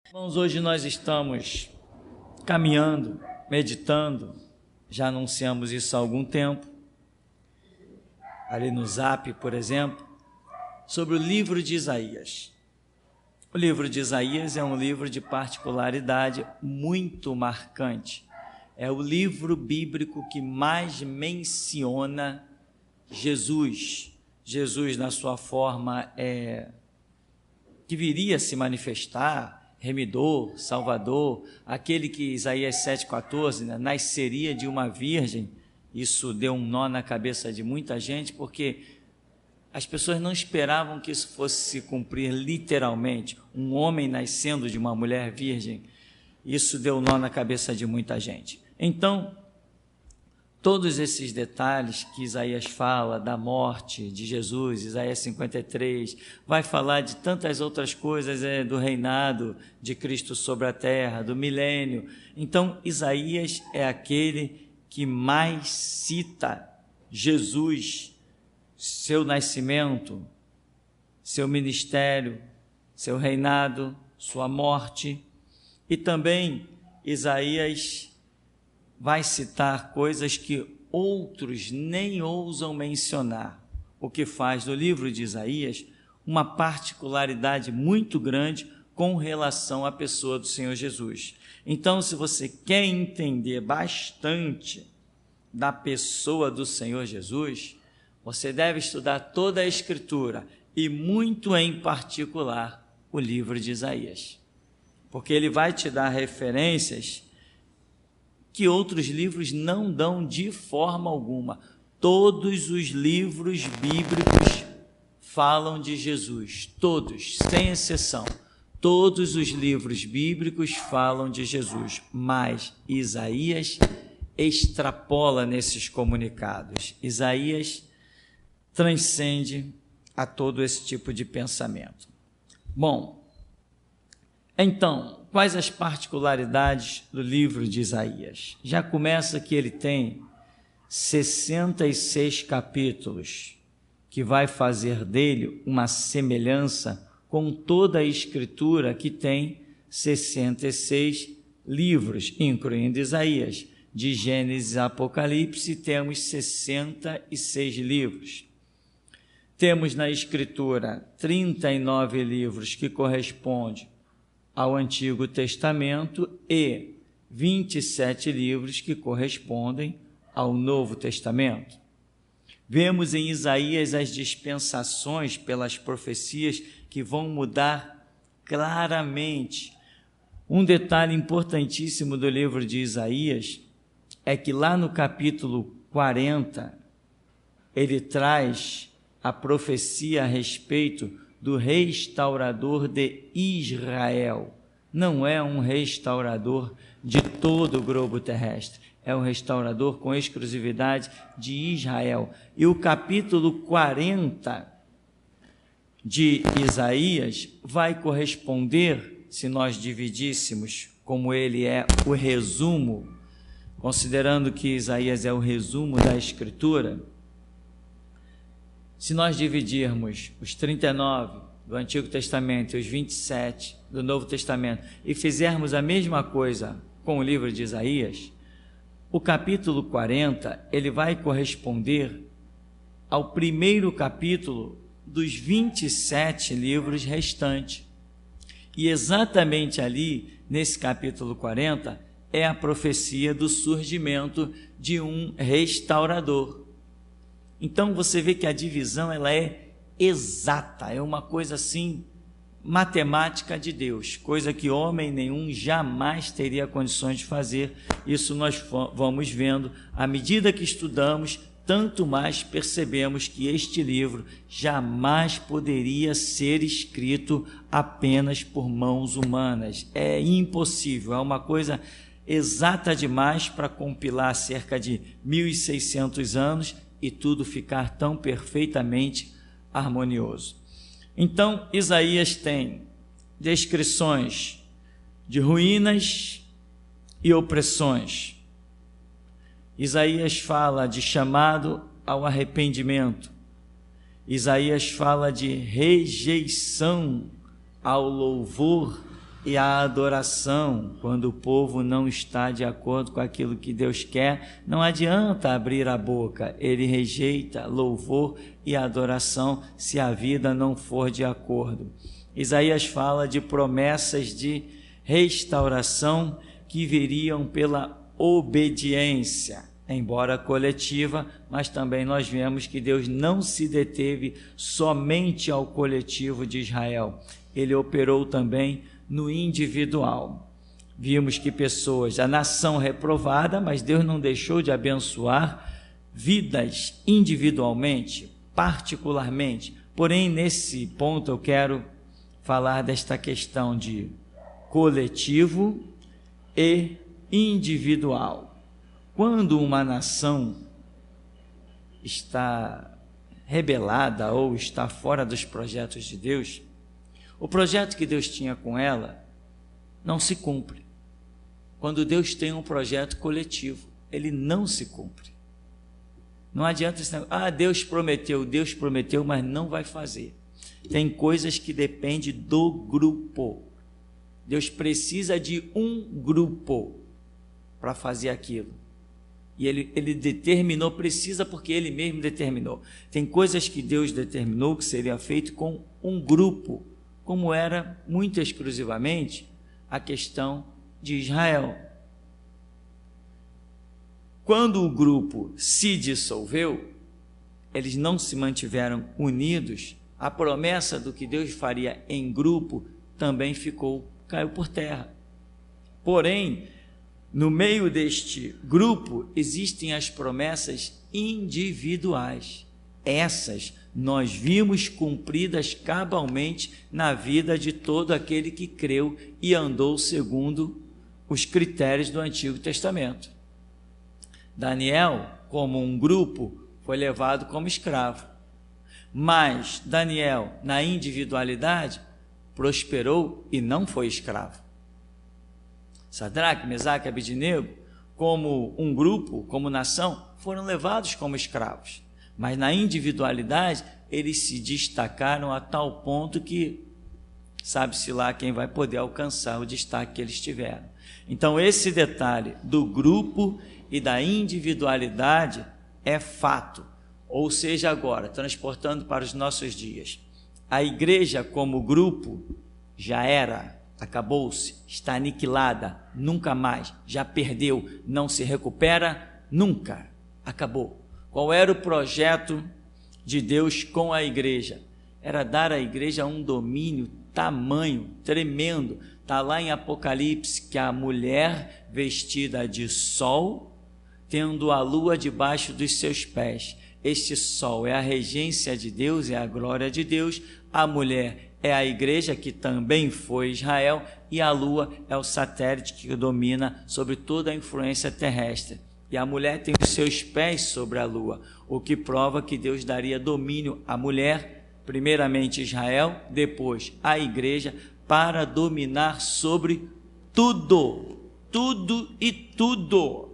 Irmãos, hoje nós estamos caminhando, meditando, já anunciamos isso há algum tempo, ali no Zap, por exemplo, sobre o livro de Isaías. O livro de Isaías é um livro de particularidade muito marcante. É o livro bíblico que mais menciona Jesus. Jesus na sua forma que viria a se manifestar, remidor, salvador, aquele que Isaías 7,14, nasceria de uma virgem. Isso deu um nó na cabeça de muita gente, porque as pessoas não esperavam que isso fosse se cumprir literalmente, um homem nascendo de uma mulher virgem. Isso deu um nó na cabeça de muita gente. Então, todos esses detalhes que Isaías fala da morte de Jesus, Isaías 53, vai falar de tantas outras coisas, do reinado de Cristo sobre a terra, do milênio. Então, Isaías é aquele que mais cita Jesus, seu nascimento, seu ministério, seu reinado, sua morte. E também Isaías vai citar coisas que outros nem ousam mencionar, o que faz do livro de Isaías uma particularidade muito grande com relação à pessoa do Senhor Jesus. Então, se você quer entender bastante da pessoa do Senhor Jesus, você deve estudar toda a Escritura e muito em particular o livro de Isaías, porque ele vai te dar referências que outros livros não dão de forma alguma. Todos os livros bíblicos falam de Jesus, todos, sem exceção. Todos os livros bíblicos falam de Jesus, mas Isaías extrapola nesses comunicados. Isaías transcende a todo esse tipo de pensamento. Bom, então, quais as particularidades do livro de Isaías? Já começa que ele tem 66 capítulos, que vai fazer dele uma semelhança com toda a Escritura, que tem 66 livros, incluindo Isaías. De Gênesis a Apocalipse, temos 66 livros. Temos na Escritura 39 livros que correspondem ao Antigo Testamento e 27 livros que correspondem ao Novo Testamento. Vemos em Isaías as dispensações pelas profecias que vão mudar claramente. Um detalhe importantíssimo do livro de Isaías é que lá no capítulo 40, ele traz a profecia a respeito do restaurador de Israel. Não é um restaurador de todo o globo terrestre, é um restaurador com exclusividade de Israel. E o capítulo 40 de Isaías vai corresponder, se nós dividíssemos, como ele é o resumo, considerando que Isaías é o resumo da Escritura, se nós dividirmos os 39 do Antigo Testamento e os 27 do Novo Testamento e fizermos a mesma coisa com o livro de Isaías, o capítulo 40, ele vai corresponder ao primeiro capítulo dos 27 livros restantes. E exatamente ali, nesse capítulo 40, é a profecia do surgimento de um restaurador. Então você vê que a divisão ela é exata, é uma coisa assim, matemática de Deus, coisa que homem nenhum jamais teria condições de fazer. Isso nós vamos vendo, à medida que estudamos, tanto mais percebemos que este livro jamais poderia ser escrito apenas por mãos humanas. É impossível, é uma coisa exata demais para compilar cerca de 1.600 anos e tudo ficar tão perfeitamente harmonioso. Então, Isaías tem descrições de ruínas e opressões. Isaías fala de chamado ao arrependimento. Isaías fala de rejeição ao louvor e a adoração. Quando o povo não está de acordo com aquilo que Deus quer, não adianta abrir a boca, ele rejeita louvor e adoração se a vida não for de acordo. Isaías fala de promessas de restauração que viriam pela obediência, embora coletiva, mas também nós vemos que Deus não se deteve somente ao coletivo de Israel, ele operou também no individual. Vimos que pessoas, a nação reprovada, mas Deus não deixou de abençoar vidas individualmente, particularmente. Porém, nesse ponto eu quero falar desta questão de coletivo e individual. Quando uma nação está rebelada ou está fora dos projetos de Deus, o projeto que Deus tinha com ela não se cumpre. Quando Deus tem um projeto coletivo, ele não se cumpre. Não adianta esse negócio, Deus prometeu, mas não vai fazer. Tem coisas que dependem do grupo. Deus precisa de um grupo para fazer aquilo. E ele determinou, precisa porque ele mesmo determinou. Tem coisas que Deus determinou que seria feito com um grupo, como era muito exclusivamente a questão de Israel. Quando o grupo se dissolveu, eles não se mantiveram unidos, a promessa do que Deus faria em grupo também caiu por terra. Porém, no meio deste grupo existem as promessas individuais. Essas nós vimos cumpridas cabalmente na vida de todo aquele que creu e andou segundo os critérios do Antigo Testamento. Daniel, como um grupo, foi levado como escravo. Mas Daniel, na individualidade, prosperou e não foi escravo. Sadraque, Mesaque e Abednego, como um grupo, como nação, foram levados como escravos. Mas na individualidade, eles se destacaram a tal ponto que sabe-se lá quem vai poder alcançar o destaque que eles tiveram. Então, esse detalhe do grupo e da individualidade é fato. Ou seja, agora, transportando para os nossos dias, a igreja como grupo já era, acabou-se, está aniquilada, nunca mais, já perdeu, não se recupera nunca, acabou. Qual era o projeto de Deus com a igreja? Era dar à igreja um domínio tamanho, tremendo. Está lá em Apocalipse que a mulher vestida de sol, tendo a lua debaixo dos seus pés. Este sol é a regência de Deus, é a glória de Deus. A mulher é a igreja, que também foi Israel, e a lua é o satélite que domina sobre toda a influência terrestre. E a mulher tem os seus pés sobre a lua, o que prova que Deus daria domínio à mulher, primeiramente Israel, depois a igreja, para dominar sobre tudo, tudo e tudo.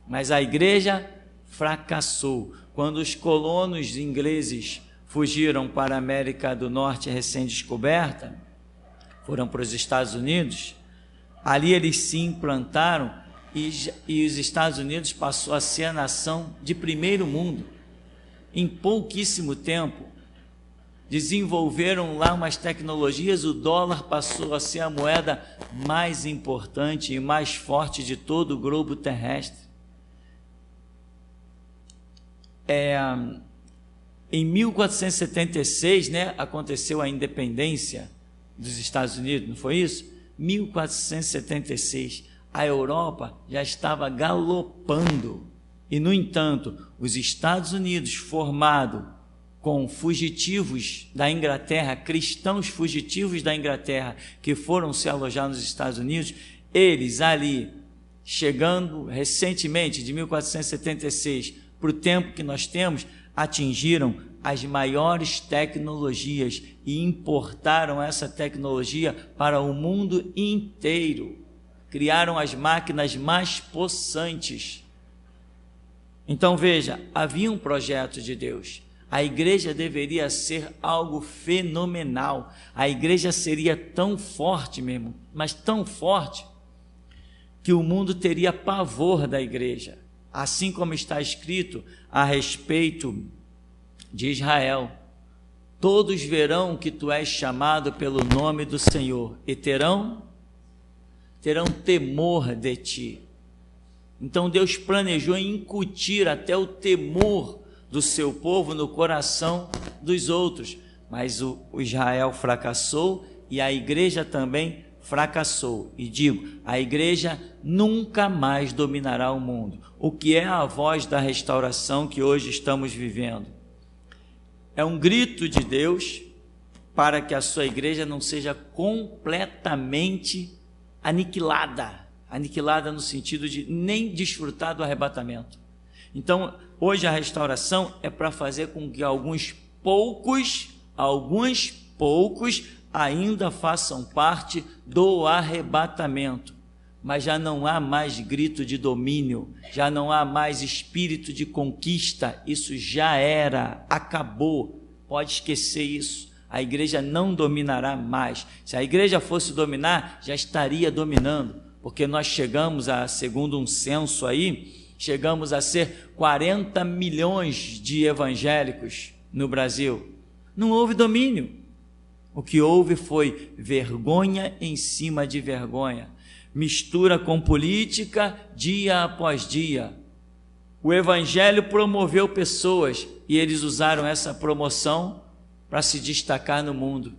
Mas a igreja fracassou. Quando os colonos ingleses fugiram para a América do Norte recém-descoberta, foram para os Estados Unidos, ali eles se implantaram e os Estados Unidos passou a ser a nação de primeiro mundo. Em pouquíssimo tempo, desenvolveram lá umas tecnologias, o dólar passou a ser a moeda mais importante e mais forte de todo o globo terrestre. Em 1476, aconteceu a independência dos Estados Unidos, não foi isso? 1476, a Europa já estava galopando e, no entanto, os Estados Unidos, formado com fugitivos da Inglaterra, cristãos fugitivos da Inglaterra, que foram se alojar nos Estados Unidos, eles ali, chegando recentemente, de 1476, para o tempo que nós temos, atingiram as maiores tecnologias e importaram essa tecnologia para o mundo inteiro. Criaram as máquinas mais possantes. Então veja, havia um projeto de Deus. A igreja deveria ser algo fenomenal. A igreja seria tão forte mesmo, mas tão forte, que o mundo teria pavor da igreja. Assim como está escrito a respeito de Israel: todos verão que tu és chamado pelo nome do Senhor e terão temor de ti. Então Deus planejou incutir até o temor do seu povo no coração dos outros, mas o Israel fracassou e a igreja também fracassou. E digo, a igreja nunca mais dominará o mundo. O que é a voz da restauração que hoje estamos vivendo? É um grito de Deus para que a sua igreja não seja completamente aniquilada no sentido de nem desfrutar do arrebatamento. Então, hoje a restauração é para fazer com que alguns poucos ainda façam parte do arrebatamento, mas já não há mais grito de domínio, já não há mais espírito de conquista, isso já era, acabou, pode esquecer isso. A igreja não dominará mais. Se a igreja fosse dominar, já estaria dominando, porque nós chegamos a, segundo um censo aí, chegamos a ser 40 milhões de evangélicos no Brasil. Não houve domínio. O que houve foi vergonha em cima de vergonha, mistura com política dia após dia. O evangelho promoveu pessoas e eles usaram essa promoção para se destacar no mundo.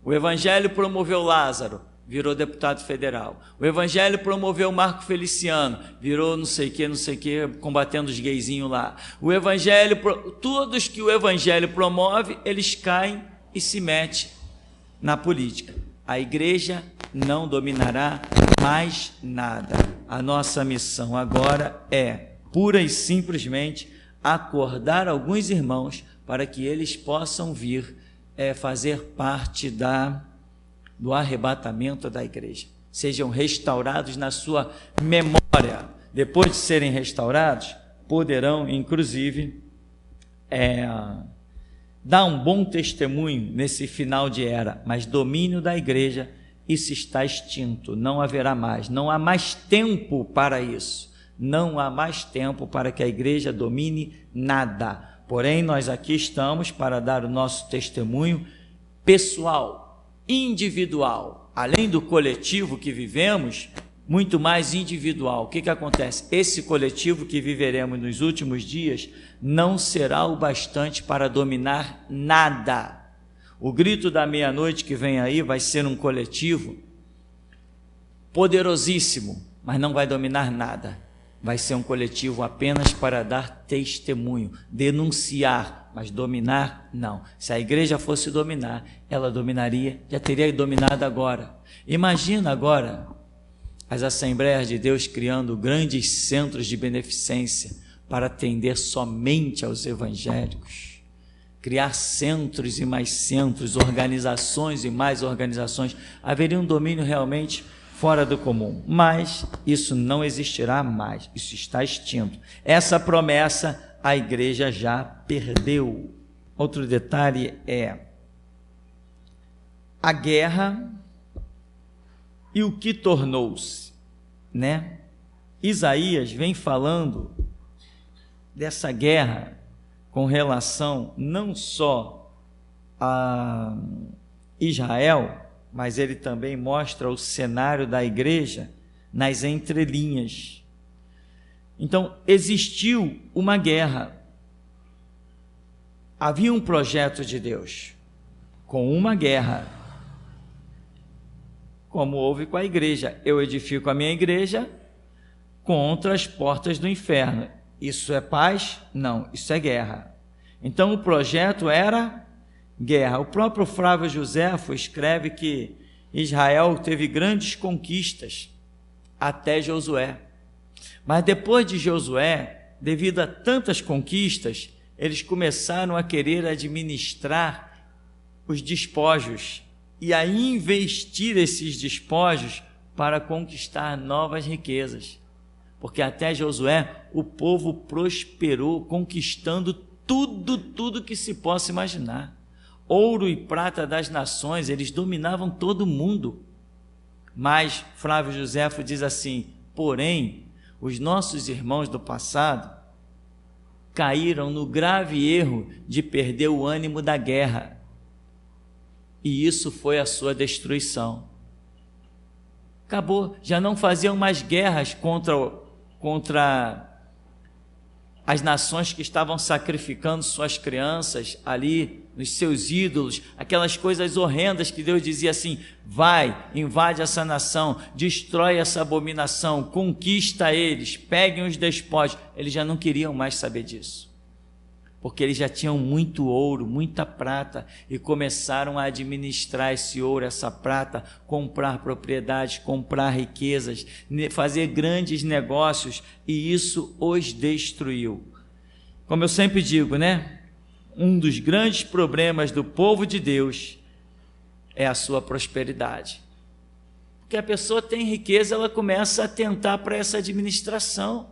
O evangelho promoveu Lázaro, virou deputado federal. O evangelho promoveu Marco Feliciano, virou não sei o que, combatendo os gayzinhos lá. O evangelho, todos que o evangelho promove, eles caem e se metem na política. A igreja não dominará mais nada. A nossa missão agora é, pura e simplesmente, acordar alguns irmãos para que eles possam vir fazer parte do arrebatamento da igreja. Sejam restaurados na sua memória. Depois de serem restaurados, poderão, inclusive, dar um bom testemunho nesse final de era, mas domínio da igreja, isso está extinto, não haverá mais, não há mais tempo para isso, não há mais tempo para que a igreja domine nada. Porém, nós aqui estamos para dar o nosso testemunho pessoal, individual, além do coletivo que vivemos, muito mais individual. O que acontece? Esse coletivo que viveremos nos últimos dias não será o bastante para dominar nada. O grito da meia-noite que vem aí vai ser um coletivo poderosíssimo, mas não vai dominar nada. Vai ser um coletivo apenas para dar testemunho, denunciar, mas dominar, não. Se a igreja fosse dominar, ela dominaria, já teria dominado agora. Imagina agora as Assembleias de Deus criando grandes centros de beneficência para atender somente aos evangélicos. Criar centros e mais centros, organizações e mais organizações. Haveria um domínio realmente fora do comum, mas isso não existirá mais, isso está extinto. Essa promessa a igreja já perdeu. Outro detalhe é a guerra e o que tornou-se, né? Isaías vem falando dessa guerra com relação não só a Israel, mas ele também mostra o cenário da igreja nas entrelinhas. Então, existiu uma guerra. Havia um projeto de Deus com uma guerra, como houve com a igreja. Eu edifico a minha igreja contra as portas do inferno. Isso é paz? Não, isso é guerra. Então, o projeto era guerra. O próprio Flávio Joséfo escreve que Israel teve grandes conquistas até Josué. Mas depois de Josué, devido a tantas conquistas, eles começaram a querer administrar os despojos e a investir esses despojos para conquistar novas riquezas. Porque até Josué o povo prosperou, conquistando tudo que se possa imaginar. Ouro e prata das nações, eles dominavam todo o mundo. Mas Flávio Josefo diz assim: porém, os nossos irmãos do passado caíram no grave erro de perder o ânimo da guerra. E isso foi a sua destruição. Acabou, já não faziam mais guerras contra as nações que estavam sacrificando suas crianças ali, nos seus ídolos, aquelas coisas horrendas que Deus dizia assim: vai, invade essa nação, destrói essa abominação, conquista eles, peguem os despojos. Eles já não queriam mais saber disso, porque eles já tinham muito ouro, muita prata, e começaram a administrar esse ouro, essa prata, comprar propriedades, comprar riquezas, fazer grandes negócios, e isso os destruiu. Como eu sempre digo, né? Um dos grandes problemas do povo de Deus é a sua prosperidade. Porque a pessoa tem riqueza, ela começa a atentar para essa administração.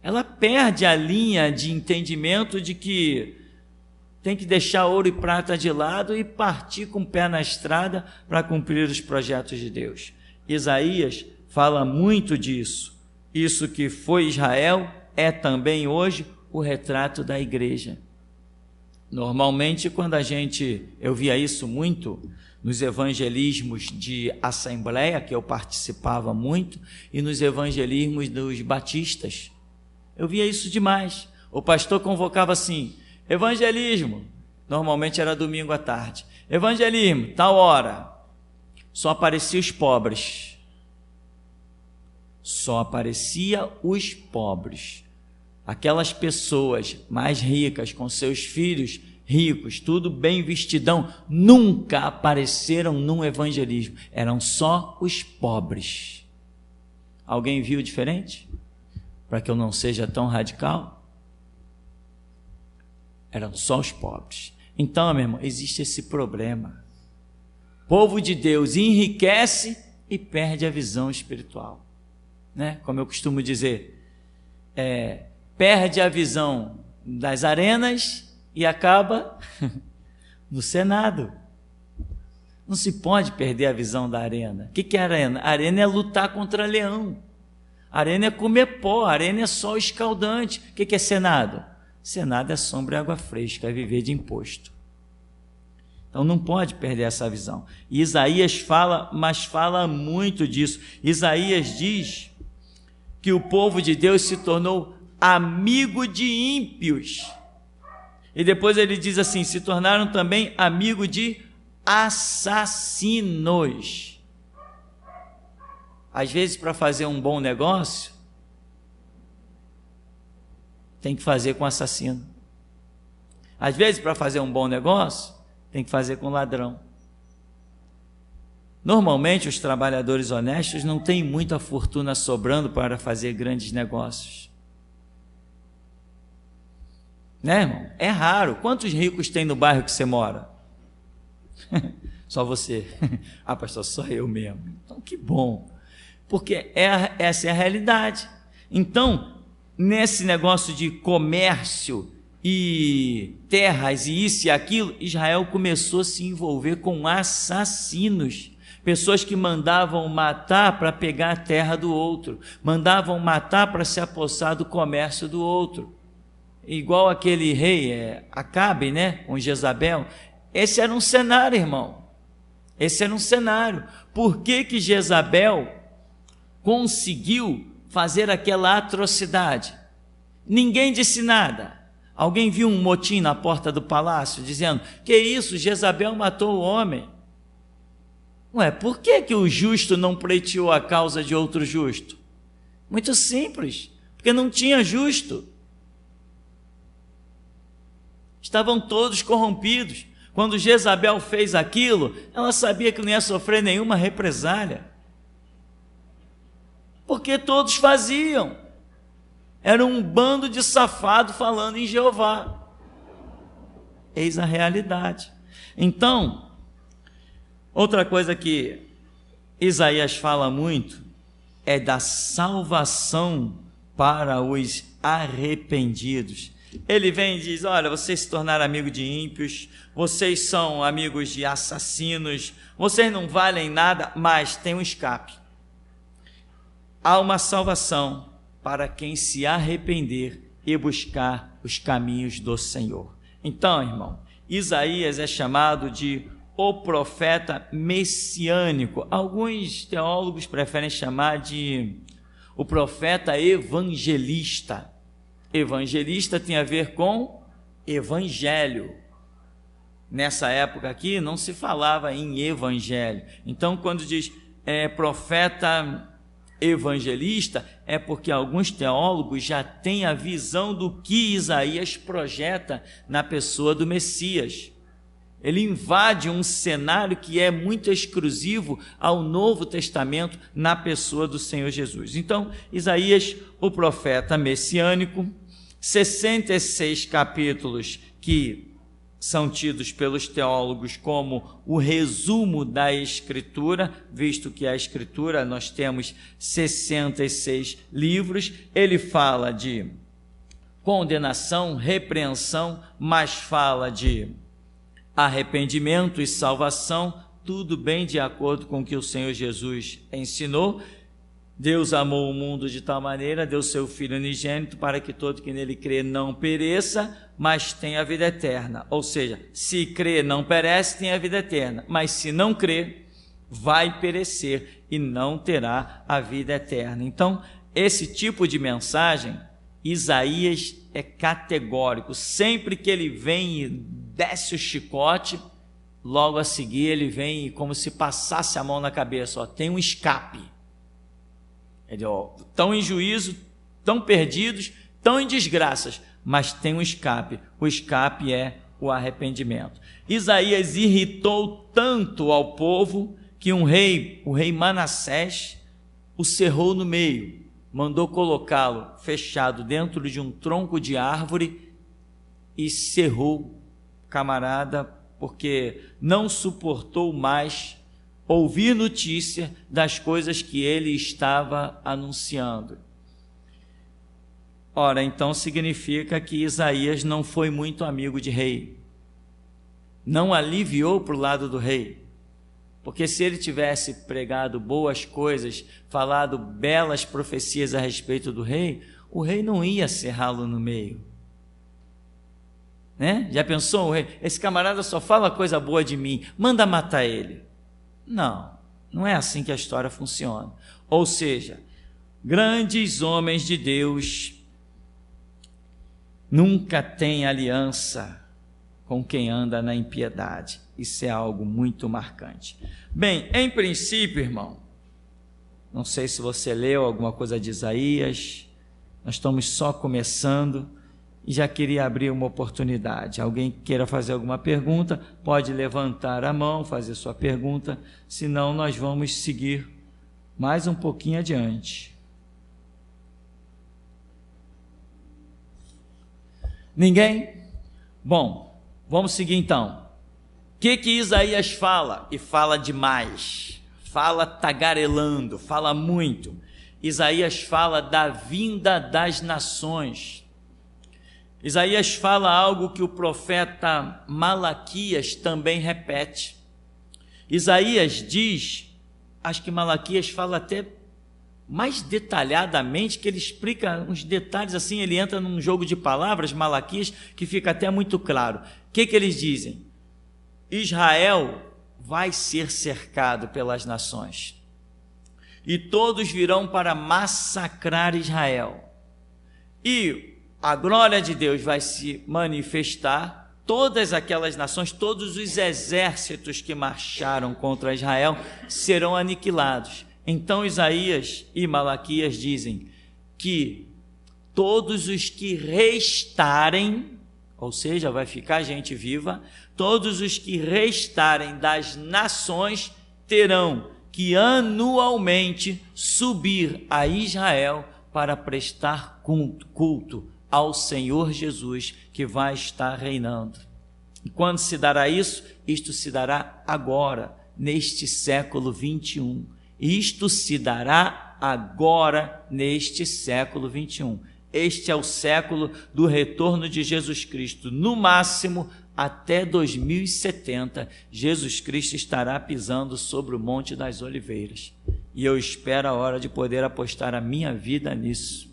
Ela perde a linha de entendimento de que tem que deixar ouro e prata de lado e partir com o pé na estrada para cumprir os projetos de Deus. Isaías fala muito disso. Isso que foi Israel é também hoje o retrato da igreja. Normalmente, quando eu via isso muito nos evangelismos de assembleia, que eu participava muito, e nos evangelismos dos batistas, eu via isso demais. O pastor convocava assim: evangelismo, normalmente era domingo à tarde, evangelismo, tal hora, só apareciam os pobres, aquelas pessoas mais ricas, com seus filhos ricos, tudo bem vestidão, nunca apareceram num evangelismo, eram só os pobres. Alguém viu diferente? Para que eu não seja tão radical? Eram só os pobres. Então, meu irmão, existe esse problema. O povo de Deus enriquece e perde a visão espiritual, né? Como eu costumo dizer, perde a visão das arenas e acaba no Senado. Não se pode perder a visão da arena. O que é a arena? A arena é lutar contra leão. A arena é comer pó, a arena é sol escaldante. O que é Senado? Senado é sombra e água fresca, é viver de imposto. Então não pode perder essa visão. E Isaías fala, mas fala muito disso. Isaías diz que o povo de Deus se tornou amigo de ímpios. E depois ele diz assim: se tornaram também amigo de assassinos. Às vezes, para fazer um bom negócio, tem que fazer com assassino. Às vezes, para fazer um bom negócio, tem que fazer com ladrão. Normalmente, os trabalhadores honestos não têm muita fortuna sobrando para fazer grandes negócios. Né, irmão? É raro. Quantos ricos tem no bairro que você mora? Só você. Ah, pastor, só eu mesmo. Então, que bom. Porque essa é a realidade. Então, nesse negócio de comércio e terras e isso e aquilo, Israel começou a se envolver com assassinos, pessoas que mandavam matar para pegar a terra do outro, mandavam matar para se apossar do comércio do outro, igual aquele rei Acabe, né, com Jezabel. Esse era um cenário, irmão, esse era um cenário. Por que Jezabel conseguiu fazer aquela atrocidade? Ninguém disse nada. Alguém viu um motim na porta do palácio, dizendo: que isso, Jezabel matou o homem. Ué, por que o justo não pleiteou a causa de outro justo? Muito simples, porque não tinha justo. Estavam todos corrompidos. Quando Jezabel fez aquilo, ela sabia que não ia sofrer nenhuma represália, porque todos faziam. Era um bando de safado falando em Jeová. Eis a realidade. Então, outra coisa que Isaías fala muito é da salvação para os arrependidos. Ele vem e diz: olha, vocês se tornaram amigos de ímpios, vocês são amigos de assassinos, vocês não valem nada, mas tem um escape. Há uma salvação para quem se arrepender e buscar os caminhos do Senhor. Então, irmão, Isaías é chamado de o profeta messiânico. Alguns teólogos preferem chamar de o profeta evangelista. Evangelista tem a ver com evangelho. Nessa época aqui não se falava em evangelho. Então, quando diz profeta evangelista, é porque alguns teólogos já têm a visão do que Isaías projeta na pessoa do Messias. Ele invade um cenário que é muito exclusivo ao Novo Testamento na pessoa do Senhor Jesus. Então, Isaías, o profeta messiânico, 66 capítulos que são tidos pelos teólogos como o resumo da Escritura, visto que a Escritura nós temos 66 livros. Ele fala de condenação, repreensão, mas fala de arrependimento e salvação, tudo bem de acordo com o que o Senhor Jesus ensinou. Deus amou o mundo de tal maneira, deu seu Filho unigênito, para que todo que nele crê não pereça, mas tenha a vida eterna. Ou seja, se crê não perece, tem a vida eterna, mas se não crê, vai perecer e não terá a vida eterna. Então, esse tipo de mensagem, Isaías é categórico. Sempre que ele vem e desce o chicote, logo a seguir ele vem como se passasse a mão na cabeça, tem um escape. Estão em juízo, estão perdidos, estão em desgraças, mas tem um escape. O escape é o arrependimento. Isaías irritou tanto ao povo que o rei Manassés, o cerrou no meio, mandou colocá-lo fechado dentro de um tronco de árvore e cerrou o camarada, porque não suportou mais ouvir notícia das coisas que ele estava anunciando. Ora, então significa que Isaías não foi muito amigo de rei, não aliviou para o lado do rei, porque se ele tivesse pregado boas coisas, falado belas profecias a respeito do rei, o rei não ia cerrá-lo no meio. Né? Já pensou o rei? Esse camarada só fala coisa boa de mim, manda matar ele. Não, não é assim que a história funciona. Ou seja, grandes homens de Deus nunca têm aliança com quem anda na impiedade. Isso é algo muito marcante. Bem, em princípio, irmão, não sei se você leu alguma coisa de Isaías, nós estamos só começando e já queria abrir uma oportunidade. Alguém queira fazer alguma pergunta, pode levantar a mão, fazer sua pergunta, senão nós vamos seguir mais um pouquinho adiante. Ninguém? Bom, vamos seguir então. O que Isaías fala? E fala demais, fala tagarelando, fala muito. Isaías fala da vinda das nações. Isaías fala algo que o profeta Malaquias também repete. Isaías diz, acho que Malaquias fala até mais detalhadamente, que ele explica uns detalhes assim, ele entra num jogo de palavras, Malaquias, que fica até muito claro. O que eles dizem? Israel vai ser cercado pelas nações, e todos virão para massacrar Israel, e a glória de Deus vai se manifestar, todas aquelas nações, todos os exércitos que marcharam contra Israel serão aniquilados. Então Isaías e Malaquias dizem que todos os que restarem, ou seja, vai ficar gente viva, todos os que restarem das nações terão que anualmente subir a Israel para prestar culto ao Senhor Jesus, que vai estar reinando. E quando se dará isso? Isto se dará agora, neste século 21. Isto se dará agora, neste século 21. Este é o século do retorno de Jesus Cristo. No máximo, até 2070, Jesus Cristo estará pisando sobre o Monte das Oliveiras. E eu espero a hora de poder apostar a minha vida nisso.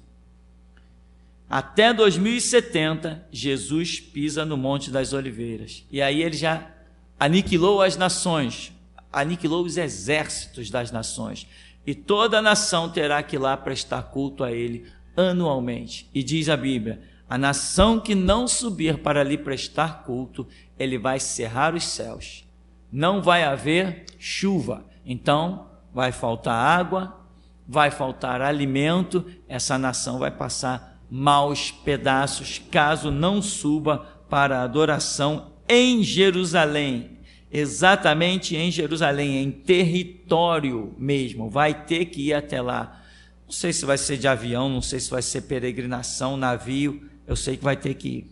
Até 2070, Jesus pisa no Monte das Oliveiras. E aí ele já aniquilou as nações, aniquilou os exércitos das nações. E toda nação terá que ir lá prestar culto a ele anualmente. E diz a Bíblia, a nação que não subir para lhe prestar culto, ele vai cerrar os céus. Não vai haver chuva. Então, vai faltar água, vai faltar alimento, essa nação vai passar maus pedaços, caso não suba para a adoração em Jerusalém. Exatamente em Jerusalém, em território mesmo, vai ter que ir até lá. Não sei se vai ser de avião, não sei se vai ser peregrinação, navio, eu sei que vai ter que ir,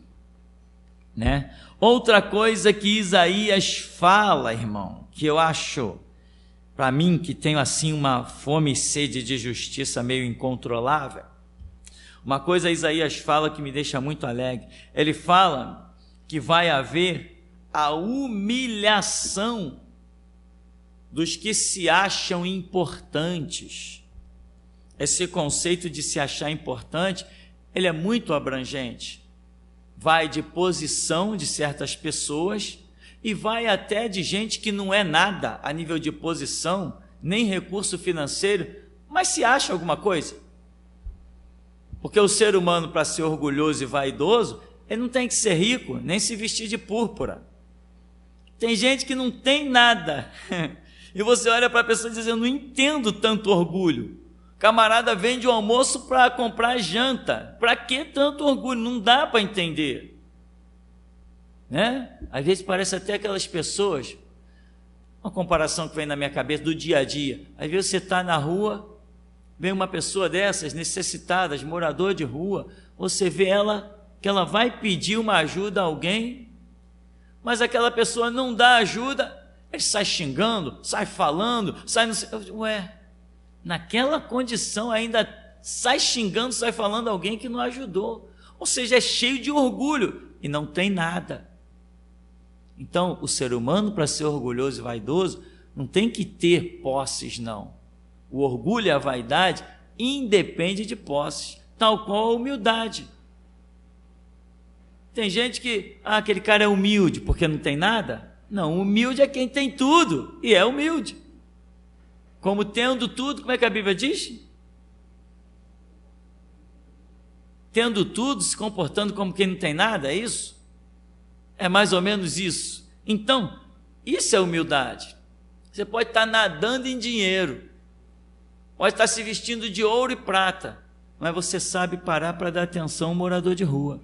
né? Outra coisa que Isaías fala, irmão, que eu acho, para mim que tenho assim uma fome e sede de justiça meio incontrolável, uma coisa Isaías fala que me deixa muito alegre, ele fala que vai haver a humilhação dos que se acham importantes. Esse conceito de se achar importante, ele é muito abrangente. Vai de posição de certas pessoas e vai até de gente que não é nada a nível de posição, nem recurso financeiro, mas se acha alguma coisa. Porque o ser humano, para ser orgulhoso e vaidoso, ele não tem que ser rico, nem se vestir de púrpura. Tem gente que não tem nada. E você olha para a pessoa e diz, eu não entendo tanto orgulho. Camarada vende o almoço para comprar janta. Para que tanto orgulho? Não dá para entender, né? Às vezes parece até aquelas pessoas, uma comparação que vem na minha cabeça do dia a dia. Às vezes você está na rua, vem uma pessoa dessas, necessitada, morador de rua, você vê ela, que ela vai pedir uma ajuda a alguém, mas aquela pessoa não dá ajuda, ele sai xingando, sai falando, sai não sei, ué, naquela condição ainda sai xingando, sai falando alguém que não ajudou, ou seja, é cheio de orgulho e não tem nada. Então, o ser humano, para ser orgulhoso e vaidoso, não tem que ter posses, não. O orgulho e a vaidade independe de posses, tal qual a humildade. Tem gente que, aquele cara é humilde porque não tem nada. Não, humilde é quem tem tudo e é humilde. Como tendo tudo, como é que a Bíblia diz? Tendo tudo, se comportando como quem não tem nada, é isso? É mais ou menos isso. Então, isso é humildade. Você pode estar nadando em dinheiro, pode estar se vestindo de ouro e prata, mas você sabe parar para dar atenção a um morador de rua.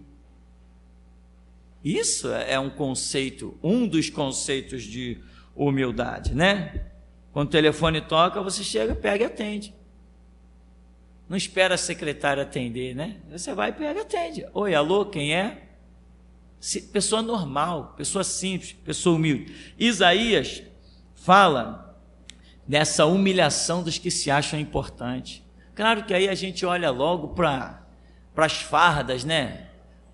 Isso é um conceito, um dos conceitos de humildade, né? Quando o telefone toca, você chega, pega e atende. Não espera a secretária atender, né? Você vai, pega e atende. Oi, alô, quem é? Pessoa normal, pessoa simples, pessoa humilde. Isaías fala dessa humilhação dos que se acham importantes. Claro que aí a gente olha logo para as fardas, né?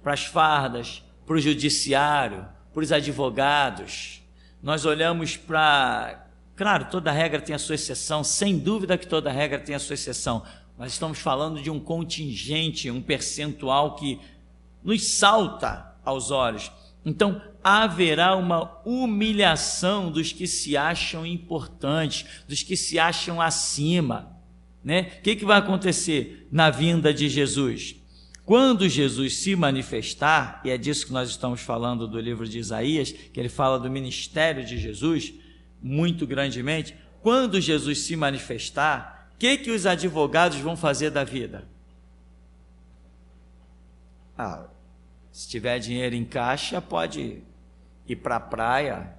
Para as fardas, para o judiciário, para os advogados. Nós olhamos para... Claro, toda regra tem a sua exceção, sem dúvida que toda regra tem a sua exceção, mas estamos falando de um contingente, um percentual que nos salta aos olhos. Então, haverá uma humilhação dos que se acham importantes, dos que se acham acima, né? O que vai acontecer na vinda de Jesus? Quando Jesus se manifestar, e é disso que nós estamos falando do livro de Isaías, que ele fala do ministério de Jesus, muito grandemente, quando Jesus se manifestar, o que os advogados vão fazer da vida? Se tiver dinheiro em caixa, pode ir para a praia,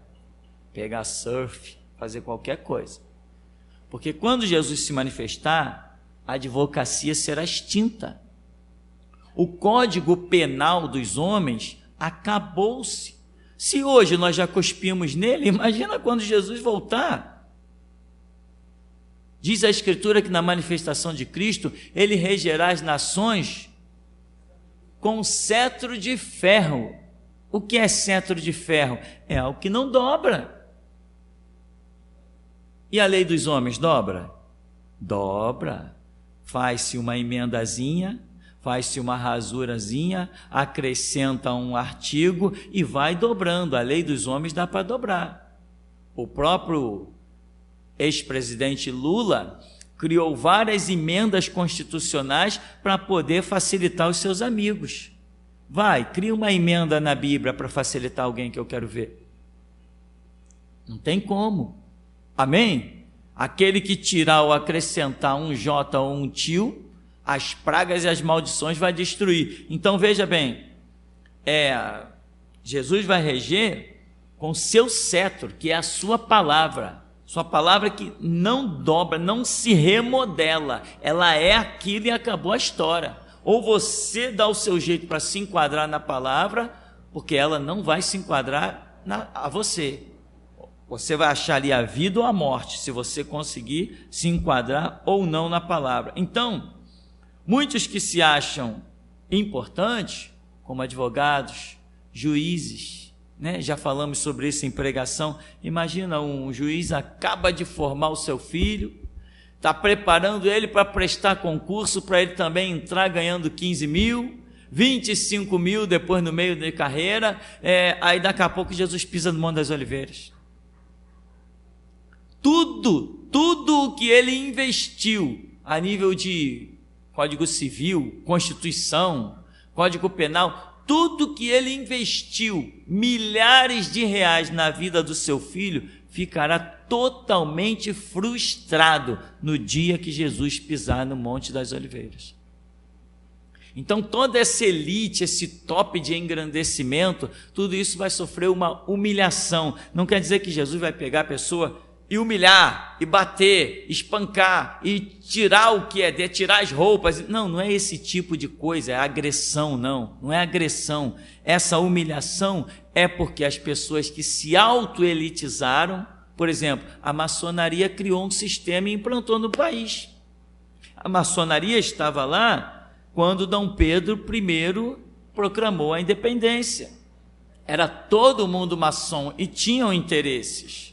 pegar surf, fazer qualquer coisa. Porque quando Jesus se manifestar, a advocacia será extinta. O código penal dos homens acabou-se. Se hoje nós já cuspimos nele, imagina quando Jesus voltar. Diz a Escritura que na manifestação de Cristo, ele regerá as nações com cetro de ferro. O que é cetro de ferro? É algo que não dobra. E a lei dos homens dobra? Dobra. Faz-se uma emendazinha, faz-se uma rasurazinha, acrescenta um artigo e vai dobrando. A lei dos homens dá para dobrar. O próprio ex-presidente Lula criou várias emendas constitucionais para poder facilitar os seus amigos. Cria uma emenda na Bíblia para facilitar alguém que eu quero ver. Não tem como. Amém? Aquele que tirar ou acrescentar um J ou um tio, as pragas e as maldições vai destruir. Então veja bem, Jesus vai reger com seu cetro, que é a sua palavra que não dobra, não se remodela, ela é aquilo e acabou a história. Ou você dá o seu jeito para se enquadrar na palavra, porque ela não vai se enquadrar a você. Você vai achar ali a vida ou a morte, se você conseguir se enquadrar ou não na palavra. Então, muitos que se acham importantes, como advogados, juízes, já falamos sobre isso em pregação. Imagina, um juiz acaba de formar o seu filho, está preparando ele para prestar concurso, para ele também entrar ganhando 15 mil, 25 mil depois no meio da carreira, aí daqui a pouco Jesus pisa no Monte das Oliveiras. Tudo o que ele investiu a nível de Código Civil, Constituição, Código Penal, tudo que ele investiu, milhares de reais na vida do seu filho, ficará totalmente frustrado no dia que Jesus pisar no Monte das Oliveiras. Então toda essa elite, esse top de engrandecimento, tudo isso vai sofrer uma humilhação. Não quer dizer que Jesus vai pegar a pessoa e humilhar, e bater, espancar, e tirar o que é, tirar as roupas. Não é esse tipo de coisa, é agressão, não é agressão. Essa humilhação é porque as pessoas que se auto-elitizaram, por exemplo, a maçonaria criou um sistema e implantou no país. A maçonaria estava lá quando Dom Pedro I proclamou a independência. Era todo mundo maçom e tinham interesses.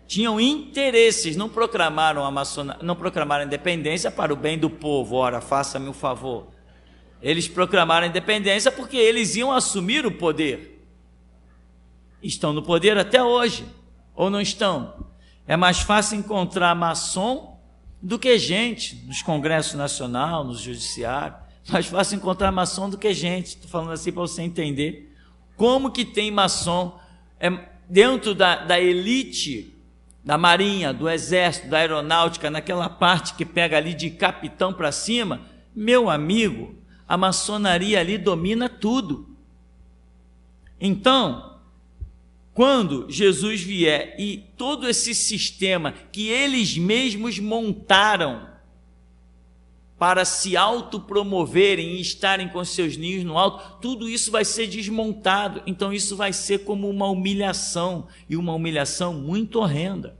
Tinham interesses, não proclamaram a independência para o bem do povo. Ora, faça-me o favor. Eles proclamaram a independência porque eles iam assumir o poder. Estão no poder até hoje, ou não estão? É mais fácil encontrar maçom do que gente nos congressos nacionais, no judiciário. Mais fácil encontrar maçom do que gente. Estou falando assim para você entender como que tem maçom dentro da elite da marinha, do exército, da aeronáutica, naquela parte que pega ali de capitão para cima. Meu amigo, a maçonaria ali domina tudo. Então, quando Jesus vier e todo esse sistema que eles mesmos montaram para se autopromoverem e estarem com seus ninhos no alto, tudo isso vai ser desmontado. Então isso vai ser como uma humilhação, e uma humilhação muito horrenda.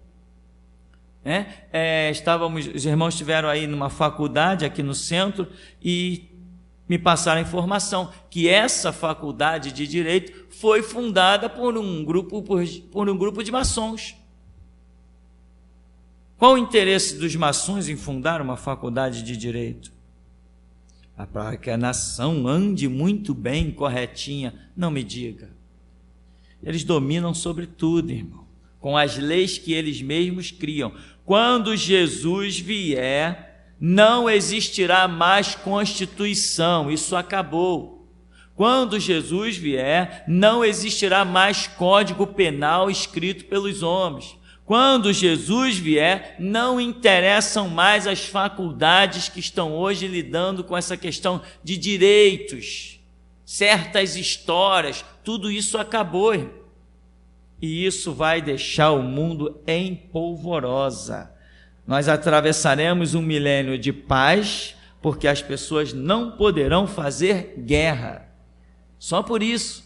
Os irmãos estiveram aí numa faculdade aqui no centro e me passaram a informação que essa faculdade de Direito foi fundada por um grupo de maçons. Qual o interesse dos maçons em fundar uma faculdade de Direito? Para que a nação ande muito bem, corretinha. Não me diga. Eles dominam sobre tudo, irmão, com as leis que eles mesmos criam. Quando Jesus vier, não existirá mais Constituição, isso acabou. Quando Jesus vier, não existirá mais Código Penal escrito pelos homens. Quando Jesus vier, não interessam mais as faculdades que estão hoje lidando com essa questão de direitos, certas histórias, tudo isso acabou, irmão. E isso vai deixar o mundo em polvorosa. Nós atravessaremos um milênio de paz, porque as pessoas não poderão fazer guerra. Só por isso.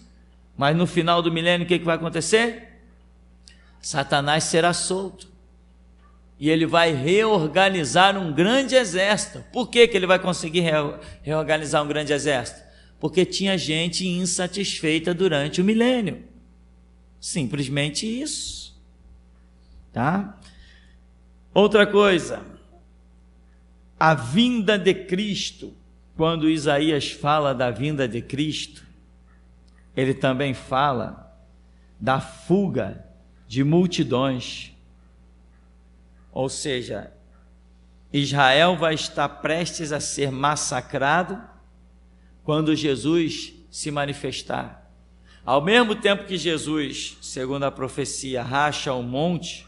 Mas no final do milênio, o que vai acontecer? Satanás será solto. E ele vai reorganizar um grande exército. Por que ele vai conseguir reorganizar um grande exército? Porque tinha gente insatisfeita durante o milênio. Simplesmente isso. Tá? Outra coisa, a vinda de Cristo. Quando Isaías fala da vinda de Cristo, ele também fala da fuga de multidões. Ou seja, Israel vai estar prestes a ser massacrado quando Jesus se manifestar. Ao mesmo tempo que Jesus, segundo a profecia, racha o monte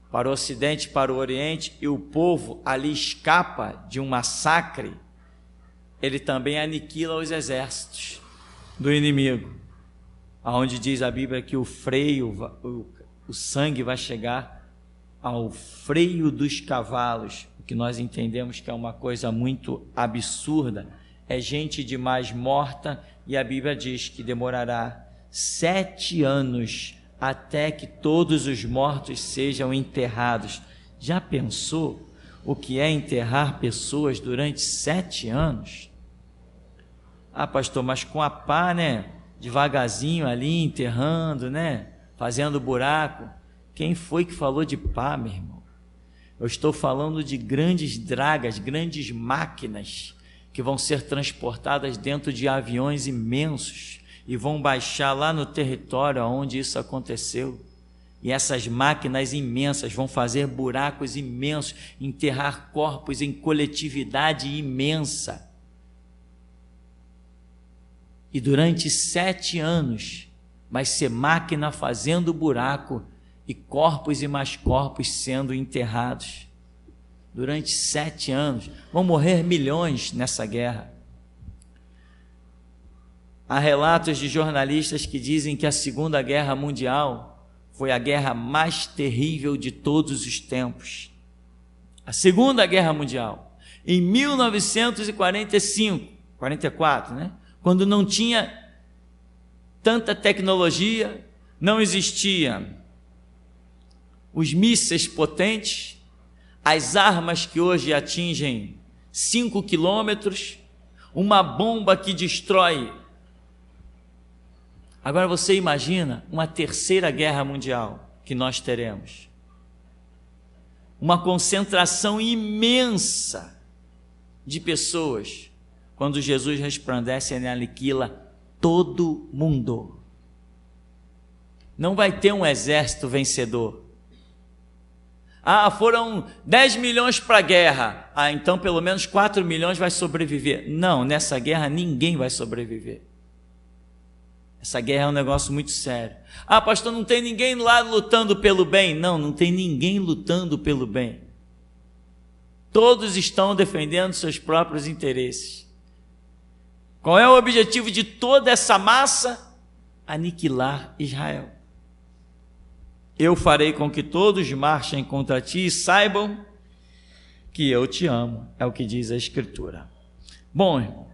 para o ocidente e para o oriente, e o povo ali escapa de um massacre, ele também aniquila os exércitos do inimigo, aonde diz a Bíblia que o sangue vai chegar ao freio dos cavalos, o que nós entendemos que é uma coisa muito absurda, é gente demais morta, e a Bíblia diz que demorará 7 anos até que todos os mortos sejam enterrados. Já pensou o que é enterrar pessoas durante 7 anos? Ah, pastor, mas com a pá, né? Devagarzinho ali, enterrando, né? Fazendo buraco. Quem foi que falou de pá, meu irmão? Eu estou falando de grandes dragas, grandes máquinas que vão ser transportadas dentro de aviões imensos e vão baixar lá no território onde isso aconteceu. E essas máquinas imensas vão fazer buracos imensos, enterrar corpos em coletividade imensa. E durante 7 anos vai ser máquina fazendo buraco e corpos e mais corpos sendo enterrados. Durante 7 anos, vão morrer milhões nessa guerra. Há relatos de jornalistas que dizem que a Segunda Guerra Mundial foi a guerra mais terrível de todos os tempos. A Segunda Guerra Mundial, em 1945, 44, né? Quando não tinha tanta tecnologia, não existia os mísseis potentes, as armas que hoje atingem 5 quilômetros, uma bomba que destrói. Agora você imagina uma terceira guerra mundial que nós teremos. Uma concentração imensa de pessoas. Quando Jesus resplandece, ele aniquila todo mundo. Não vai ter um exército vencedor. Ah, foram 10 milhões para a guerra. Ah, então pelo menos 4 milhões vai sobreviver. Não, nessa guerra ninguém vai sobreviver. Essa guerra é um negócio muito sério. Ah, pastor, não tem ninguém lá lutando pelo bem. Não, não tem ninguém lutando pelo bem. Todos estão defendendo seus próprios interesses. Qual é o objetivo de toda essa massa? Aniquilar Israel. Eu farei com que todos marchem contra ti e saibam que eu te amo, é o que diz a Escritura. Bom, irmão,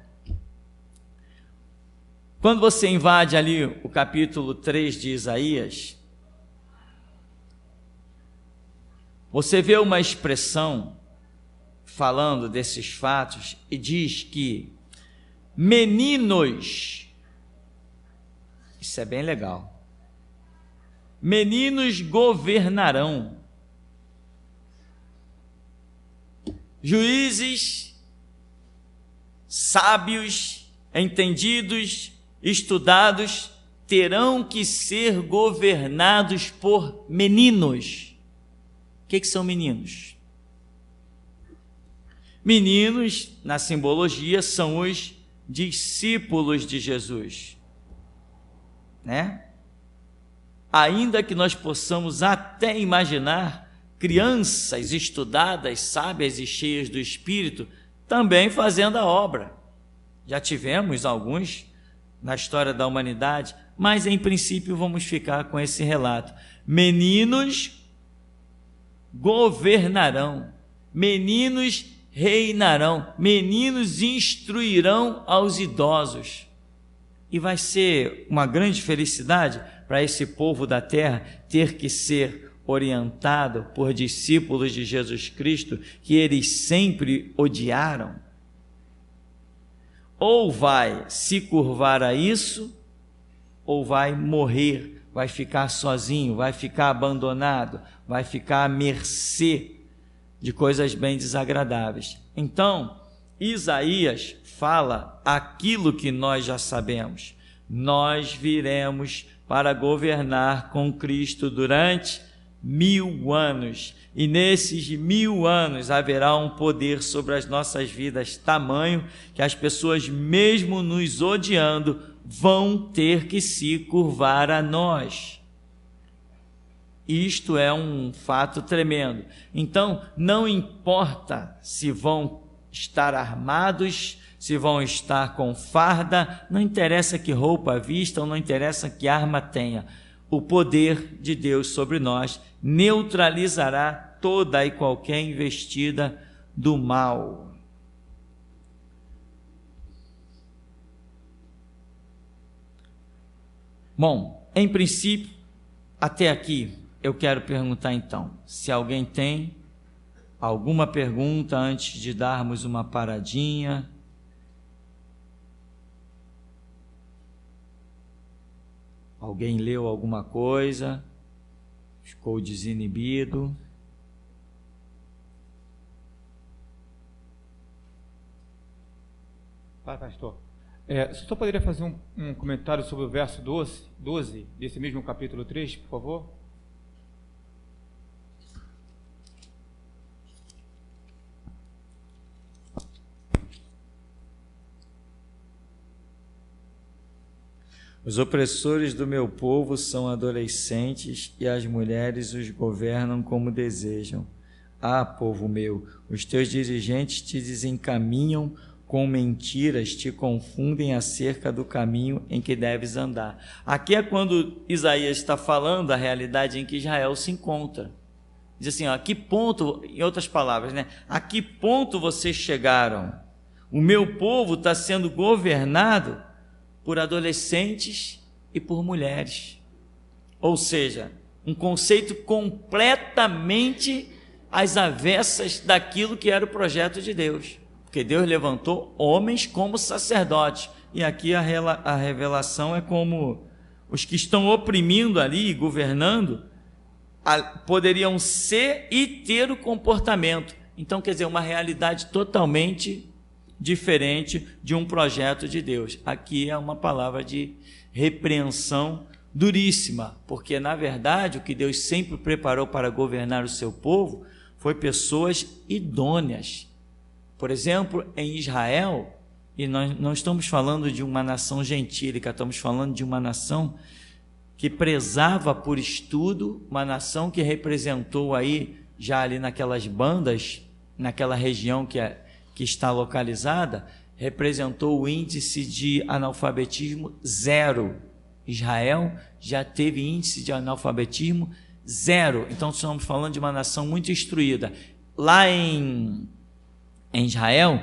quando você invade ali o capítulo 3 de Isaías, você vê uma expressão falando desses fatos e diz que meninos, isso é bem legal, meninos governarão, juízes, sábios, entendidos, estudados, terão que ser governados por meninos. O que são meninos? Meninos, na simbologia, são os discípulos de Jesus, né? Ainda que nós possamos até imaginar crianças estudadas, sábias e cheias do Espírito, também fazendo a obra. Já tivemos alguns na história da humanidade, mas em princípio vamos ficar com esse relato. Meninos governarão, meninos reinarão, meninos instruirão aos idosos. E vai ser uma grande felicidade para esse povo da terra ter que ser orientado por discípulos de Jesus Cristo que eles sempre odiaram? Ou vai se curvar a isso, ou vai morrer, vai ficar sozinho, vai ficar abandonado, vai ficar à mercê de coisas bem desagradáveis. Então, Isaías fala aquilo que nós já sabemos: nós viremos para governar com Cristo durante 1000 anos, e nesses 1000 anos haverá um poder sobre as nossas vidas tamanho que as pessoas, mesmo nos odiando, vão ter que se curvar a nós. Isto é um fato tremendo. Então, não importa se vão estar armados, se vão estar com farda, não interessa que roupa vistam, não interessa que arma tenha. O poder de Deus sobre nós neutralizará toda e qualquer investida do mal. Bom, em princípio, até aqui, eu quero perguntar então, se alguém tem alguma pergunta antes de darmos uma paradinha. Alguém leu alguma coisa? Ficou desinibido? Pastor, você só poderia fazer um comentário sobre o verso 12 desse mesmo capítulo 3, por favor? Os opressores do meu povo são adolescentes e as mulheres os governam como desejam. Ah, povo meu, os teus dirigentes te desencaminham com mentiras, te confundem acerca do caminho em que deves andar. Aqui é quando Isaías está falando da realidade em que Israel se encontra. Diz assim, ó, a que ponto, em outras palavras, né? A que ponto vocês chegaram? O meu povo está sendo governado por adolescentes e por mulheres. Ou seja, um conceito completamente às avessas daquilo que era o projeto de Deus. Porque Deus levantou homens como sacerdotes. E aqui a revelação é como os que estão oprimindo ali e governando poderiam ser e ter o comportamento. Então, quer dizer, uma realidade totalmente diferente de um projeto de Deus. Aqui é uma palavra de repreensão duríssima, porque na verdade o que Deus sempre preparou para governar o seu povo foi pessoas idôneas. Por exemplo, em Israel, e nós não estamos falando de uma nação gentílica, estamos falando de uma nação que prezava por estudo, uma nação que representou aí, já ali naquelas bandas, naquela região que está localizada, representou o índice de analfabetismo 0. Israel já teve índice de analfabetismo 0. Então, estamos falando de uma nação muito instruída. Lá em Israel,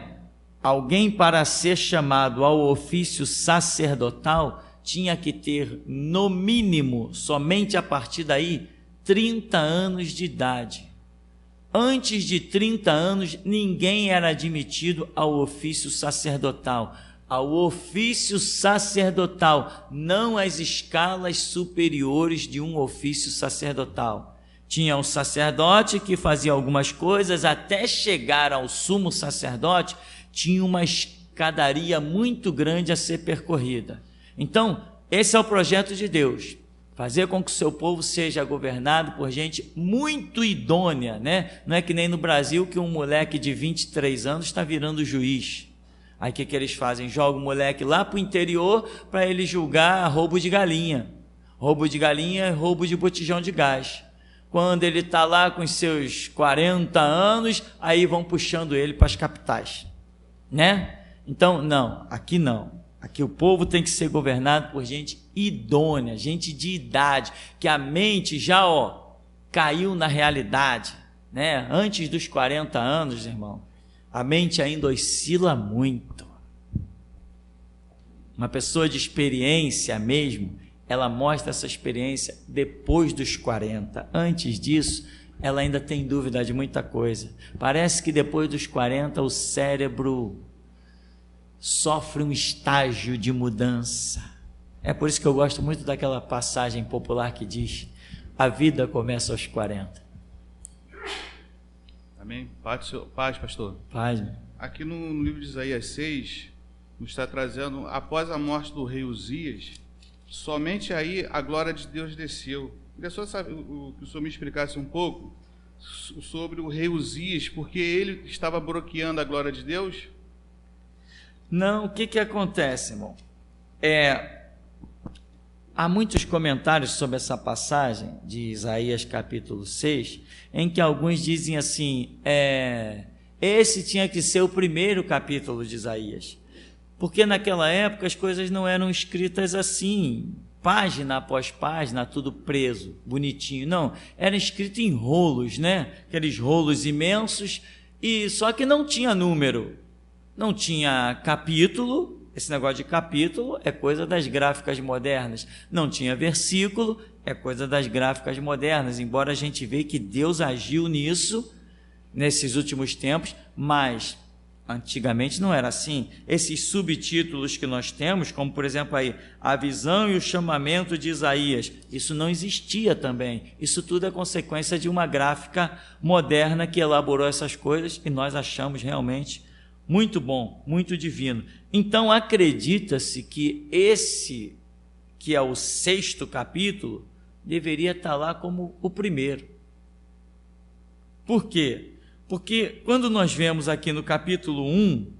alguém para ser chamado ao ofício sacerdotal tinha que ter, no mínimo, somente a partir daí, 30 anos de idade. Antes de 30 anos, ninguém era admitido ao ofício sacerdotal. Ao ofício sacerdotal, não às escalas superiores de um ofício sacerdotal. Tinha o sacerdote que fazia algumas coisas, até chegar ao sumo sacerdote, tinha uma escadaria muito grande a ser percorrida. Então, esse é o projeto de Deus. Fazer com que o seu povo seja governado por gente muito idônea, né? Não é que nem no Brasil que um moleque de 23 anos está virando juiz. Aí o que eles fazem? Jogam o moleque lá para o interior para ele julgar roubo de galinha. Roubo de galinha é roubo de botijão de gás. Quando ele está lá com os seus 40 anos, aí vão puxando ele para as capitais, né? Então, não, aqui não. Aqui o povo tem que ser governado por gente idônea, gente de idade, que a mente já caiu na realidade, né? Antes dos 40 anos, irmão, a mente ainda oscila muito. Uma pessoa de experiência mesmo, ela mostra essa experiência depois dos 40. Antes disso, ela ainda tem dúvida de muita coisa. Parece que depois dos 40 o cérebro sofre um estágio de mudança. É por isso que eu gosto muito daquela passagem popular que diz: a vida começa aos 40. Amém? Paz, pastor. Paz. Aqui no livro de Isaías 6, nos está trazendo, após a morte do rei Uzias, somente aí a glória de Deus desceu. Queria só saber, que o senhor me explicasse um pouco sobre o rei Uzias, porque ele estava bloqueando a glória de Deus? Não, o que acontece, irmão? Há muitos comentários sobre essa passagem de Isaías capítulo 6, em que alguns dizem assim, esse tinha que ser o primeiro capítulo de Isaías, porque naquela época as coisas não eram escritas assim, página após página, tudo preso, bonitinho, não, era escrito em rolos, né? Aqueles rolos imensos, e só que não tinha número, não tinha capítulo. Esse negócio de capítulo é coisa das gráficas modernas. Não tinha versículo, é coisa das gráficas modernas, embora a gente veja que Deus agiu nisso, nesses últimos tempos, mas antigamente não era assim. Esses subtítulos que nós temos, como por exemplo aí, a visão e o chamamento de Isaías, isso não existia também. Isso tudo é consequência de uma gráfica moderna que elaborou essas coisas e nós achamos realmente muito bom, muito divino. Então acredita-se que esse, que é o 6º capítulo, deveria estar lá como o primeiro. Por quê? Porque quando nós vemos aqui no capítulo 1,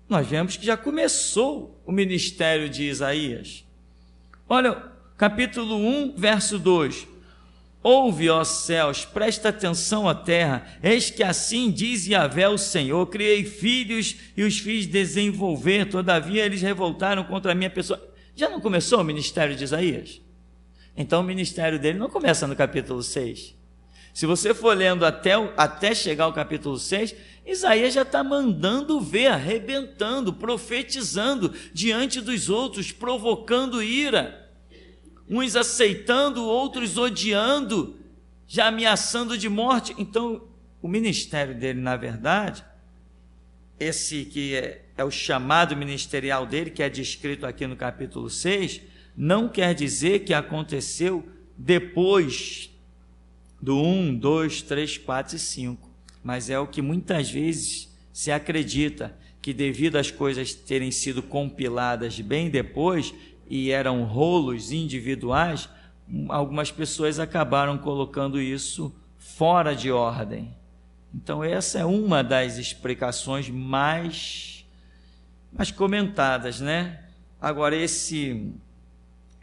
nós vemos que já começou o ministério de Isaías. Olha, capítulo 1, verso 2. Ouve, ó céus, presta atenção, ó terra, eis que assim diz Yahvé o Senhor, criei filhos e os fiz desenvolver, todavia eles revoltaram contra a minha pessoa. Já não começou o ministério de Isaías? Então o ministério dele não começa no capítulo 6. Se você for lendo até chegar ao capítulo 6, Isaías já está mandando ver, arrebentando, profetizando diante dos outros, provocando ira. Uns aceitando, outros odiando, já ameaçando de morte. Então, o ministério dele, na verdade, esse que é o chamado ministerial dele, que é descrito aqui no capítulo 6, não quer dizer que aconteceu depois do 1, 2, 3, 4 e 5, mas é o que muitas vezes se acredita, que devido às coisas terem sido compiladas bem depois, e eram rolos individuais, algumas pessoas acabaram colocando isso fora de ordem. Então essa é uma das explicações mais comentadas, né? Agora esse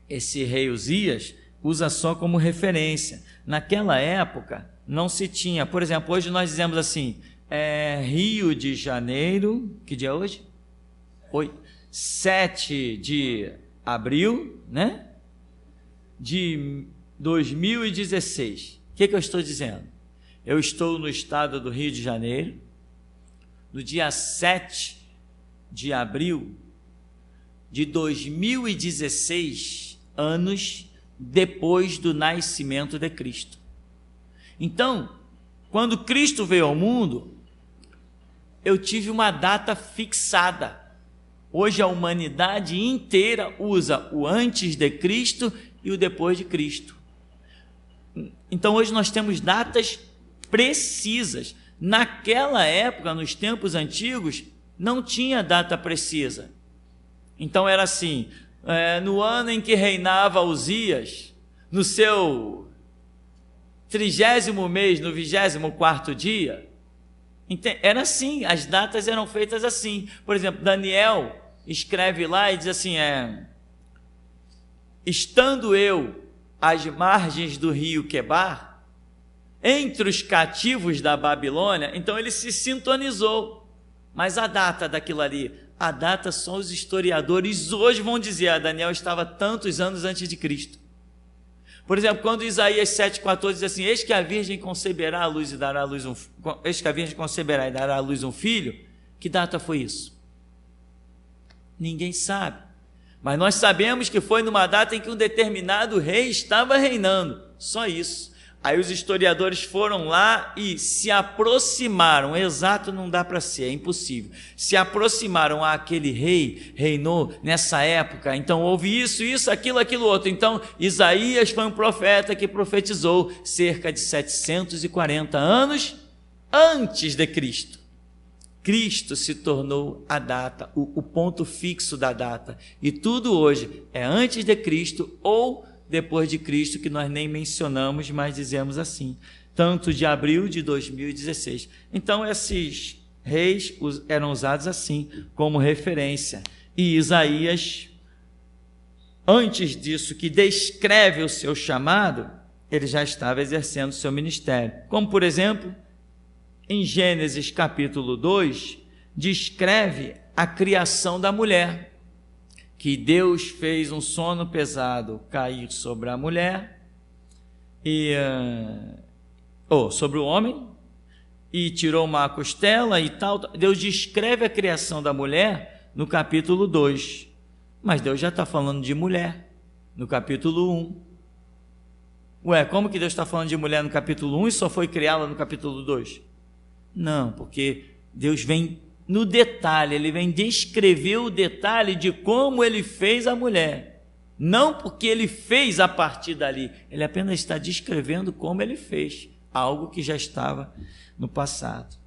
rei Uzias usa só como referência. Naquela época não se tinha, por exemplo, hoje nós dizemos assim, Rio de Janeiro, que dia é hoje? 7 de abril, né? De 2016. O que eu estou dizendo? Eu estou no estado do Rio de Janeiro, no dia 7 de abril de 2016, anos depois do nascimento de Cristo. Então, quando Cristo veio ao mundo, eu tive uma data fixada. Hoje a humanidade inteira usa o antes de Cristo e o depois de Cristo. Então hoje nós temos datas precisas. Naquela época, nos tempos antigos, não tinha data precisa. Então era assim, no ano em que reinava Uzias, no seu 30º mês, no 24º dia, era assim, as datas eram feitas assim. Por exemplo, Daniel escreve lá e diz assim, estando eu às margens do rio Quebar, entre os cativos da Babilônia, então ele se sintonizou, mas a data daquilo ali, a data só os historiadores hoje vão dizer, Daniel estava tantos anos antes de Cristo. Por exemplo, quando Isaías 7,14 diz assim, eis que a virgem conceberá a luz e dará à luz eis que a virgem conceberá e dará à luz um filho, que data foi isso? Ninguém sabe. Mas nós sabemos que foi numa data em que um determinado rei estava reinando. Só isso. Aí os historiadores foram lá e se aproximaram, exato não dá para ser, é impossível, se aproximaram àquele rei, reinou nessa época, então houve isso, aquilo outro. Então Isaías foi um profeta que profetizou cerca de 740 anos antes de Cristo. Cristo se tornou a data, o ponto fixo da data, e tudo hoje é antes de Cristo ou depois de Cristo, que nós nem mencionamos, mas dizemos assim, tanto de abril de 2016. Então, esses reis eram usados assim, como referência. E Isaías, antes disso, que descreve o seu chamado, ele já estava exercendo o seu ministério. Como, por exemplo, em Gênesis capítulo 2, descreve a criação da mulher, que Deus fez um sono pesado cair sobre a mulher, sobre o homem, e tirou uma costela e tal. Deus descreve a criação da mulher no capítulo 2, mas Deus já está falando de mulher no capítulo 1. Como que Deus está falando de mulher no capítulo 1 e só foi criá-la no capítulo 2? Não, porque Deus vem no detalhe, ele vem descrever o detalhe de como ele fez a mulher, não porque ele fez a partir dali, ele apenas está descrevendo como ele fez, algo que já estava no passado.